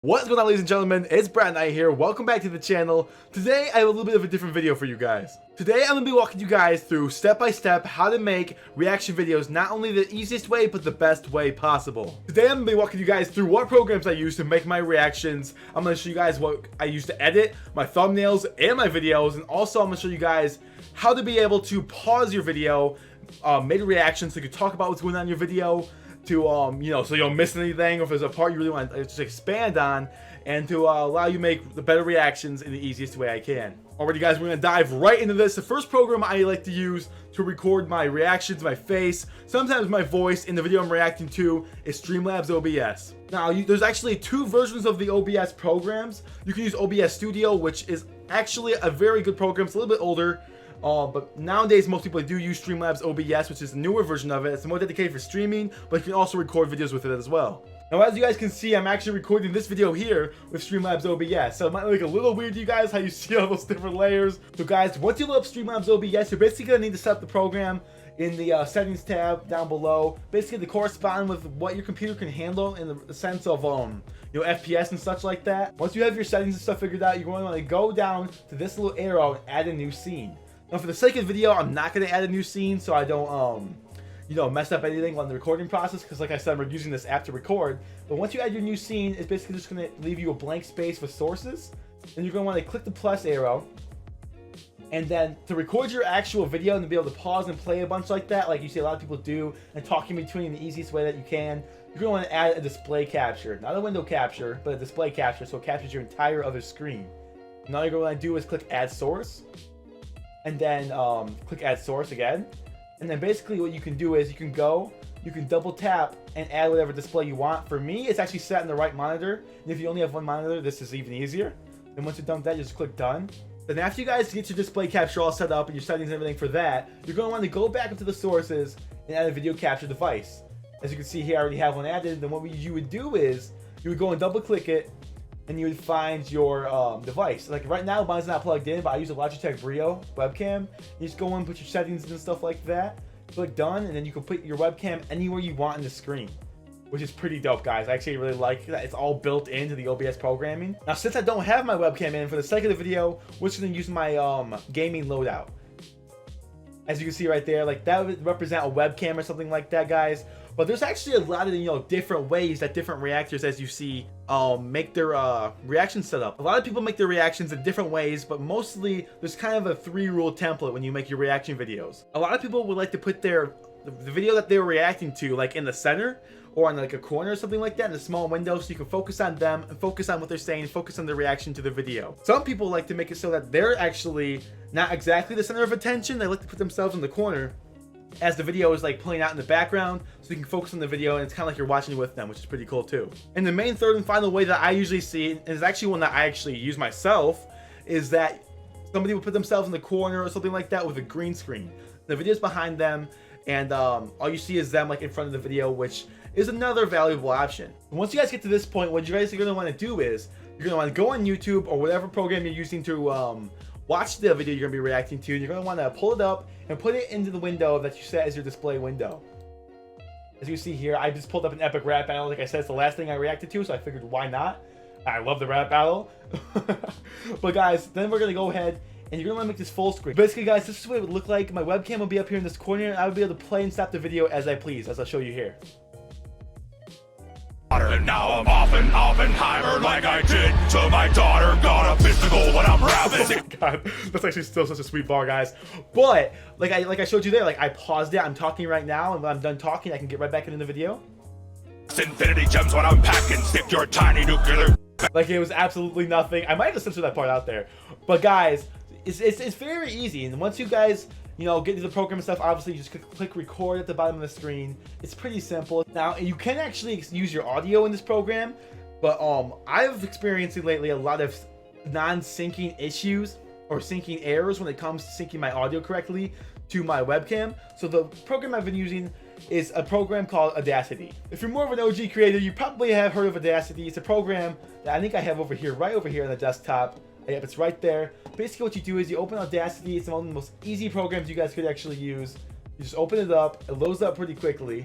What's going on, ladies and gentlemen? It's Bradonite here. Welcome back to the channel. Today I have a little bit of a different video for you guys. Today I'm going to be walking you guys through step by step how to make reaction videos not only the easiest way but the best way possible. Today I'm going to be walking you guys through what programs I use to make my reactions. I'm going to show you guys what I use to edit my thumbnails and my videos, and also I'm going to show you guys how to be able to pause your video, make a reaction so you can talk about what's going on in your video, to so you don't miss anything, or if there's a part you really want to just expand on, and to allow you make the better reactions in the easiest way I can. Alrighty guys, we're gonna dive right into this. The first program I like to use to record my reactions, my face, sometimes my voice in the video I'm reacting to, is Streamlabs OBS. Now there's actually two versions of the OBS programs. You can use OBS Studio, which is actually a very good program. It's a little bit older. But nowadays most people do use Streamlabs OBS, which is the newer version of it. It's more dedicated for streaming, but you can also record videos with it as well. Now, as you guys can see, I'm actually recording this video here with Streamlabs OBS, so it might look a little weird to you guys how you see all those different layers. So guys, once you load up Streamlabs OBS, you're basically going to need to set up the program in the settings tab down below, basically to correspond with what your computer can handle in the sense of FPS and such like that. Once you have your settings and stuff figured out, you're going to want to go down to this little arrow and add a new scene. Now, for the sake of the video, I'm not going to add a new scene so I don't, mess up anything on the recording process, because like I said, we're using this app to record. But once you add your new scene, it's basically just going to leave you a blank space with sources. And you're going to want to click the plus arrow. And then to record your actual video and to be able to pause and play a bunch like that, like you see a lot of people do, and talk in between the easiest way that you can, you're going to want to add a display capture. Not a window capture, but a display capture, so it captures your entire other screen. And all you're going to want to do is click add source. And then click add source again, and then basically what you can do is you can double tap and add whatever display you want. For me, it's actually set in the right monitor, and if you only have one monitor, this is even easier. And once you're done with that, you just click done. Then after you guys get your display capture all set up and your settings and everything for that, you're going to want to go back into the sources and add a video capture device. As you can see here, I already have one added. Then what you would do is you would go and double click it, and you would find your device. Like right now, mine's not plugged in, but I use a Logitech Brio webcam. You just go in and put your settings and stuff like that. Click done, and then you can put your webcam anywhere you want on the screen, which is pretty dope, guys. I actually really like that. It's all built into the OBS programming. Now, since I don't have my webcam in, for the sake of the video, we're just gonna use my gaming loadout. As you can see right there, like that would represent a webcam or something like that, guys. But there's actually a lot of different ways that different reactors, as you see, make their reactions set up. A lot of people make their reactions in different ways, but mostly there's kind of a 3-rule template when you make your reaction videos. A lot of people would like to put the video that they were reacting to like in the center, or on like a corner or something like that, in a small window, so you can focus on them and focus on what they're saying, focus on their reaction to the video. Some people like to make it so that they're actually not exactly the center of attention. They like to put themselves in the corner as the video is like playing out in the background, so you can focus on the video and it's kind of like you're watching it with them, which is pretty cool too. And the main third and final way that I usually see, and is actually one that I actually use myself, is that somebody will put themselves in the corner or something like that with a green screen. The video's behind them, and all you see is them like in front of the video, which is another valuable option. And once you guys get to this point, what you guys are going to want to do is you're going to want to go on YouTube or whatever program you're using to watch the video you're going to be reacting to, and you're going to want to pull it up and put it into the window that you set as your display window. As you see here, I just pulled up an epic rap battle. Like I said, it's the last thing I reacted to, so I figured why not? I love the rap battle. But guys, then we're going to go ahead and you're going to want to make this full screen. Basically guys, this is what it would look like. My webcam will be up here in this corner, and I would be able to play and stop the video as I please, as I'll show you here. And now I'm off in Oppenheimer like I did to my daughter. Got a physical when I'm rapping. Oh my god, that's actually still such a sweet bar, guys. But like I showed you there, like I paused it. I'm talking right now, and when I'm done talking, I can get right back into the video. Infinity gems when I'm packing. Stick your tiny nuclear. Like it was absolutely nothing. I might have censored that part out there, but guys, it's very easy. And once you guys get to the program and stuff, obviously you just click record at the bottom of the screen. It's pretty simple. Now, you can actually use your audio in this program, but I've experienced lately a lot of non-syncing issues or syncing errors when it comes to syncing my audio correctly to my webcam. So the program I've been using is a program called Audacity. If you're more of an OG creator, you probably have heard of Audacity. It's a program that I think I have right over here on the desktop. Yep, it's right there. Basically what you do is you open Audacity. It's one of the most easy programs you guys could actually use. You just open it up, it loads up pretty quickly,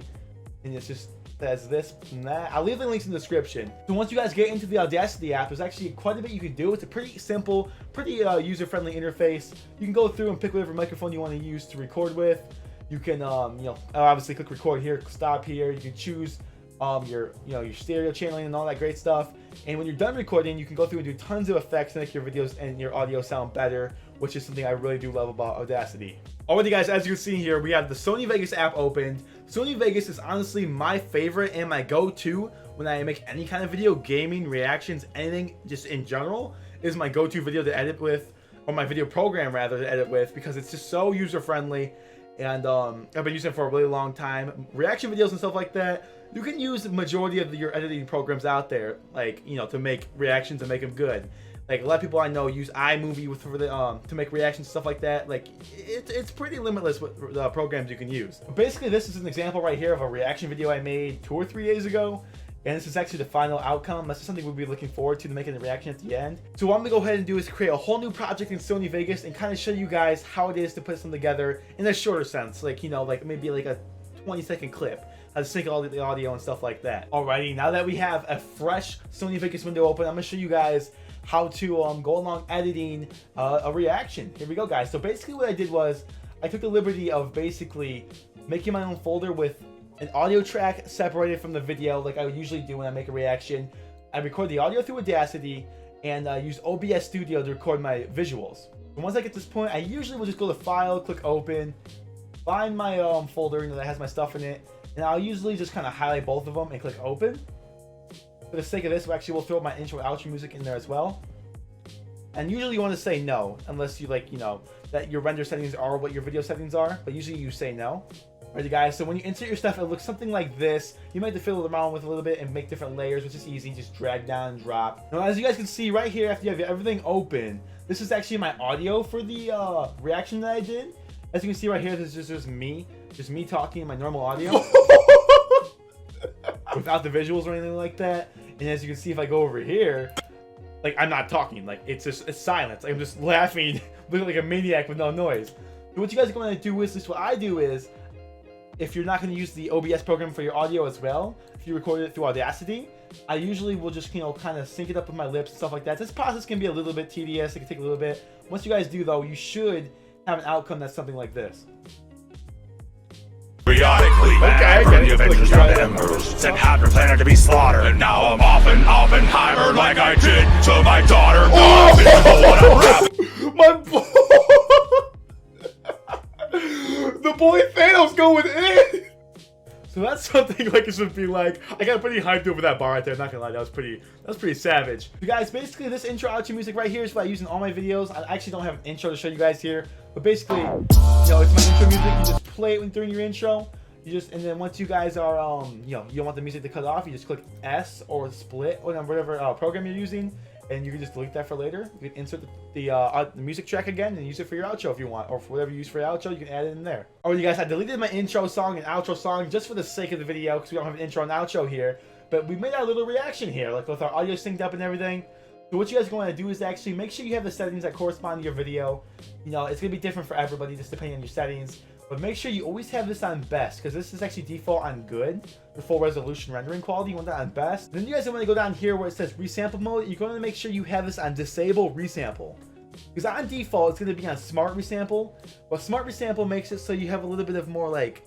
and it's just says this and that. I'll leave the links in the description. So once you guys get into the Audacity app, there's actually quite a bit you can do. It's a pretty simple, pretty user-friendly interface. You can go through and pick whatever microphone you want to use to record with. You can, obviously click record here, stop here. You can choose your stereo channeling and all that great stuff. And when you're done recording, you can go through and do tons of effects to make your videos and your audio sound better, which is something I really do love about Audacity. Alrighty guys, as you can see here, we have the Sony Vegas app opened. Sony Vegas is honestly my favorite and my go-to when I make any kind of video, gaming, reactions, anything just in general, is my go-to video to edit with, or my video program rather to edit with, because it's just so user-friendly. And I've been using it for a really long time. Reaction videos and stuff like that, you can use the majority of your editing programs out there, like, to make reactions and make them good. Like, a lot of people I know use iMovie to make reactions and stuff like that. Like, it's pretty limitless with the programs you can use. But basically, this is an example right here of a reaction video I made 2 or 3 days ago. And this is actually the final outcome. This is something we'll be looking forward to making the reaction at the end. So what I'm gonna go ahead and do is create a whole new project in Sony Vegas and kind of show you guys how it is to put something together in a shorter sense. Like, like maybe like a 20-second clip. How to sync all the audio and stuff like that. Alrighty, now that we have a fresh Sony Vegas window open, I'm gonna show you guys how to go along editing a reaction. Here we go, guys. So basically what I did was I took the liberty of basically making my own folder with an audio track separated from the video, like I would usually do when I make a reaction. I record the audio through Audacity and use OBS Studio to record my visuals. And once I get to this point, I usually will just go to File, click Open, find my folder that has my stuff in it, and I'll usually just kind of highlight both of them and click Open. For the sake of this, we'll throw my intro and outro music in there as well. And usually you want to say no, unless you that your render settings are what your video settings are, but usually you say no. Alright guys, so when you insert your stuff, it looks something like this. You might have to fiddle around with a little bit and make different layers, which is easy. Just drag down and drop. Now, as you guys can see right here, after you have everything open, this is actually my audio for the reaction that I did. As you can see right here, this is just me talking in my normal audio. Without the visuals or anything like that. And as you can see, if I go over here, like, I'm not talking, like, it's silence. I'm just laughing, looking like a maniac with no noise. So what you guys are going to do is, what I do is, if you're not going to use the OBS program for your audio as well, if you record it through Audacity, I usually will just, kind of sync it up with my lips and stuff like that. This process can be a little bit tedious. It can take a little bit. Once you guys do, though, you should have an outcome that's something like this. Periodically, the Avengers down to embers, sent half your planet to be slaughtered, and now I'm off in Oppenheimer like I did to my daughter. My boy, the boy Thanos going in. So that's something like it should be like. I got pretty hyped over that bar right there. Not gonna lie, that was pretty savage. You guys, basically this intro outro music right here is what I use in all my videos. I actually don't have an intro to show you guys here, but basically, it's my intro music. You just play it during your intro. And then once you guys are you don't want the music to cut off, you just click S or split or whatever program you're using, and you can just delete that for later. You can insert the music track again and use it for your outro if you want, or for whatever you use for your outro, you can add it in there. Alright, you guys, I deleted my intro song and outro song just for the sake of the video because we don't have an intro and outro here, but we made our little reaction here, like with our audio synced up and everything. So what you guys are going to do is actually make sure you have the settings that correspond to your video. It's going to be different for everybody just depending on your settings. But make sure you always have this on best, because this is actually default on good for full resolution rendering quality. You want that on best. Then you guys want to go down here where it says resample mode. You're going to make sure you have this on disable resample, because on default it's going to be on smart resample. But smart resample makes it so you have a little bit of more like,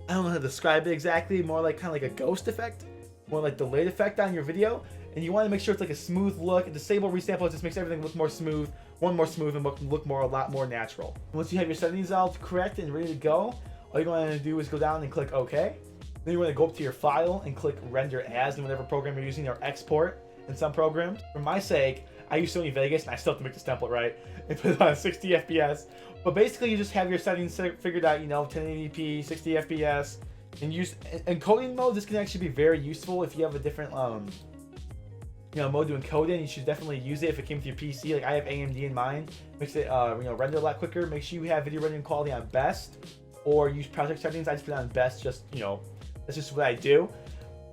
I don't know how to describe it exactly, more like kind of like a ghost effect, more like delayed effect on your video. And you want to make sure it's like a smooth look. And disable resample just makes everything look more smooth, and look a lot more natural. Once you have your settings all correct and ready to go, all you're going to do is go down and click OK. Then you're going to go up to your file and click render as in whatever program you're using, or export in some programs. For my sake, I use Sony Vegas, and I still have to make this template right and put it on 60 FPS. But basically, you just have your settings figured out, 1080p, 60 FPS, and use encoding mode. This can actually be very useful if you have a different mode to encode in. You should definitely use it if it came with your PC. Like I have AMD in mine, makes it render a lot quicker. Make sure you have video rendering quality on best, or use project settings. I just put it on best, that's just what I do.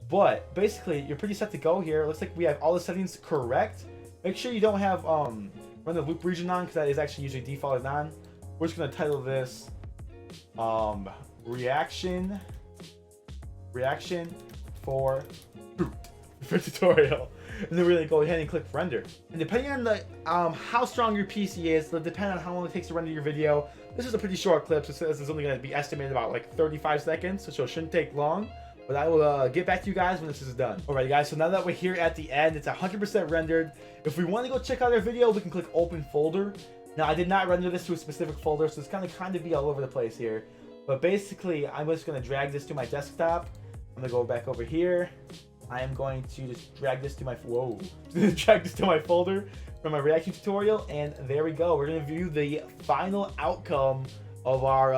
But basically, you're pretty set to go here. It looks like we have all the settings correct. Make sure you don't have run the loop region on, because that is actually usually defaulted on. We're just gonna title this reaction for tutorial. And then we're gonna go ahead and click render. And depending on the how strong your PC is, it'll depend on how long it takes to render your video. This is a pretty short clip, so it says it's only gonna be estimated about like 35 seconds, so it shouldn't take long. But I will get back to you guys when this is done. Alright guys, so now that we're here at the end, it's 100% rendered. If we want to go check out our video, we can click open folder. Now I did not render this to a specific folder, so it's gonna kind of be all over the place here. But basically, I'm just gonna drag this to my desktop. I'm gonna go back over here. I am going to just drag this to my drag this to my folder from my reaction tutorial, and there we go. We're gonna view the final outcome of our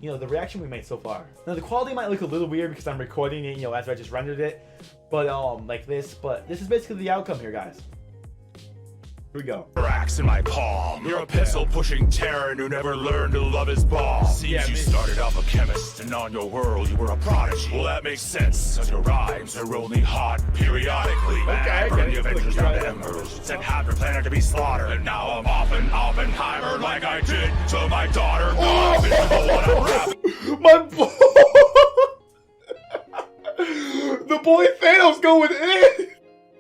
the reaction we made so far. Now the quality might look a little weird because I'm recording it, after I just rendered it, but like this. But this is basically the outcome here, guys. Here we go. Axe in my palm. You're a pistol-pushing Terran who never learned to love his bomb. Seems you started off a chemist, and on your world you were a prodigy. Well, that makes sense, as your rhymes are only hot periodically. Okay, Burn the Avengers down to embers. Sent half your planet to be slaughtered. And now I'm off and Oppenheimer like I did to my daughter. My boy! The boy Thanos going in!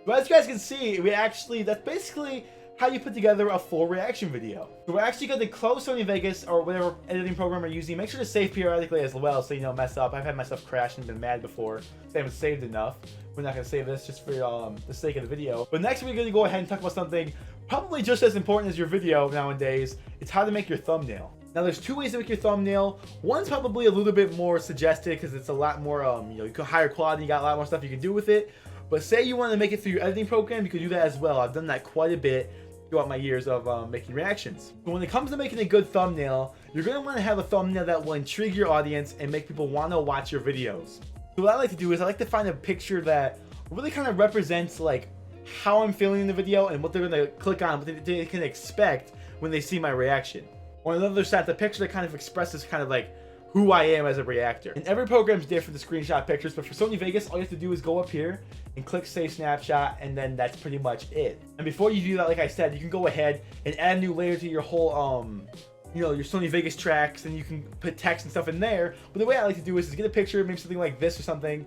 But as you guys can see, that's basically how you put together a full reaction video. So we're actually going to close Sony Vegas or whatever editing program you're using. Make sure to save periodically as well so you don't mess up. I've had my stuff crash and been mad before, so I haven't saved enough. We're not going to save this just for the sake of the video. But next we're going to go ahead and talk about something probably just as important as your video nowadays. It's how to make your thumbnail. Now there's two ways to make your thumbnail. One's probably a little bit more suggested because it's a lot more, you got higher quality, you got a lot more stuff you can do with it. But say you want to make it through your editing program, you can do that as well. I've done that quite a bit throughout my years of making reactions. But when it comes to making a good thumbnail, you're going to want to have a thumbnail that will intrigue your audience and make people want to watch your videos. So what I like to do is I like to find a picture that really kind of represents like how I'm feeling in the video and what they're going to click on, what they can expect when they see my reaction. Or on the other side, the picture that kind of expresses kind of like who I am as a reactor. And every program's different to screenshot pictures, but for Sony Vegas, all you have to do is go up here and click Save Snapshot, and then that's pretty much it. And before you do that, like I said, you can go ahead and add a new layer to your whole, your Sony Vegas tracks, and you can put text and stuff in there. But the way I like to do is get a picture, maybe something like this or something,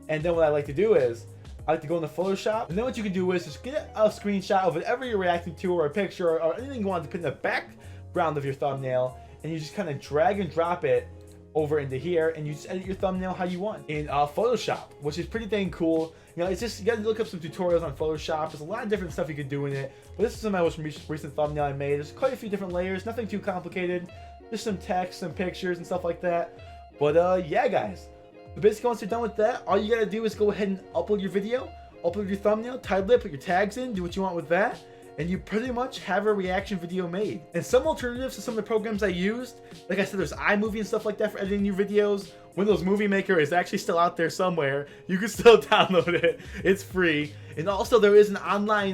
and then what I like to do is I like to go into Photoshop, and then what you can do is just get a screenshot of whatever you're reacting to, or a picture, or anything you want to put in the background of your thumbnail, and you just kind of drag and drop it over into here, and you just edit your thumbnail how you want in Photoshop, which is pretty dang cool. It's just, you gotta look up some tutorials on Photoshop. There's a lot of different stuff you can do in it, but this is my most recent thumbnail I made. There's quite a few different layers, nothing too complicated, just some text, some pictures and stuff like that. But yeah guys, so basically once you're done with that, all you gotta do is go ahead and upload your video, upload your thumbnail, title it, put your tags in, do what you want with that, and you pretty much have a reaction video made. And some alternatives to some of the programs I used, like I said, there's iMovie and stuff like that for editing your videos. Windows Movie Maker is actually still out there somewhere. You can still download it. It's free. And also there is an online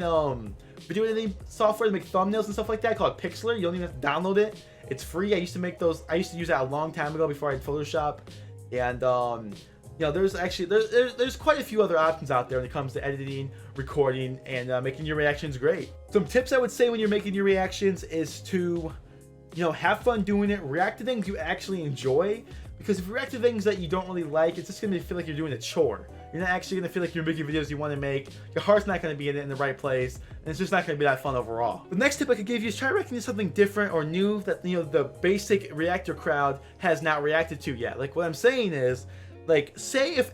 video editing software to make thumbnails and stuff like that called Pixlr. You don't even have to download it. It's free. I used to make those. I used to use that a long time ago before I had Photoshop. And there's actually there's quite a few other options out there when it comes to editing, recording, and making your reactions great. Some tips I would say when you're making your reactions is to have fun doing it. React to things you actually enjoy, because if you react to things that you don't really like, it's just gonna feel like you're doing a chore. You're not actually gonna feel like you're making videos you want to make. Your heart's not gonna be in it in the right place, and it's just not gonna be that fun overall. The next tip I could give you is try reacting to something different or new that the basic reactor crowd has not reacted to yet. Like what I'm saying is, like, say if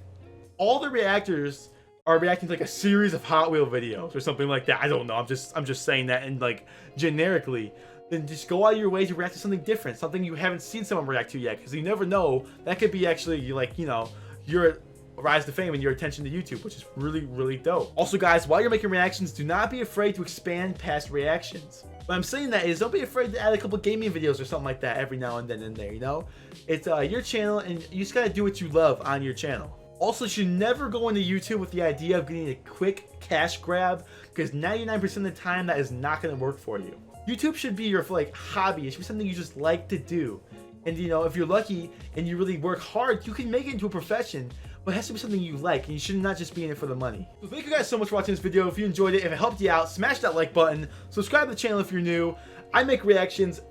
all the reactors are reacting to like a series of Hot Wheel videos or something like that. I don't know. I'm just saying that, and like generically, then just go out of your way to react to something different, something you haven't seen someone react to yet, because you never know, that could be actually like your rise to fame and your attention to YouTube, which is really, really dope. Also guys, while you're making reactions, do not be afraid to expand past reactions. What I'm saying that is, don't be afraid to add a couple gaming videos or something like that every now and then in there, It's your channel, and you just gotta do what you love on your channel. Also, you should never go into YouTube with the idea of getting a quick cash grab, because 99% of the time that is not gonna work for you. YouTube should be your hobby. It should be something you just like to do. And if you're lucky and you really work hard, you can make it into a profession, but it has to be something you like, and you should not just be in it for the money. So thank you guys so much for watching this video. If you enjoyed it, if it helped you out, smash that like button, subscribe to the channel if you're new. I make reactions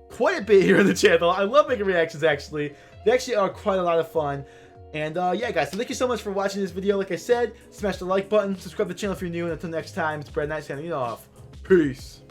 quite a bit here on the channel. I love making reactions, actually. They actually are quite a lot of fun. And yeah, guys, so thank you so much for watching this video. Like I said, smash the like button, subscribe to the channel if you're new, and until next time, it's Bradonite signing off. Peace.